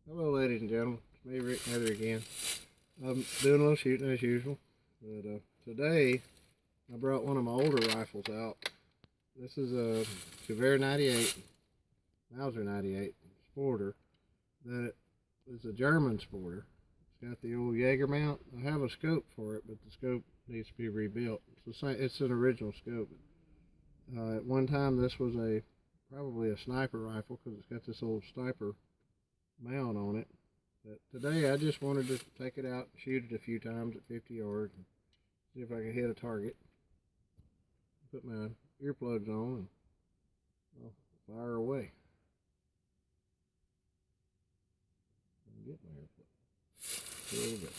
Hello, ladies and gentlemen. It's me, Rick Nether again. I'm doing a little shooting as usual, but today I brought one of my older rifles out. This is a Gewehr 98, Mauser 98 sporter. That is a German sporter. It's got the old Jaeger mount. I have a scope for it, but the scope needs to be rebuilt. It's an original scope. At one time, this was probably a sniper rifle because it's got this old sniper mount on it. But today I just wanted to take it out and shoot it a few times at 50 yards and see if I could hit a target. Put my earplugs on and I'll fire away. Get my earplugs. Here we go.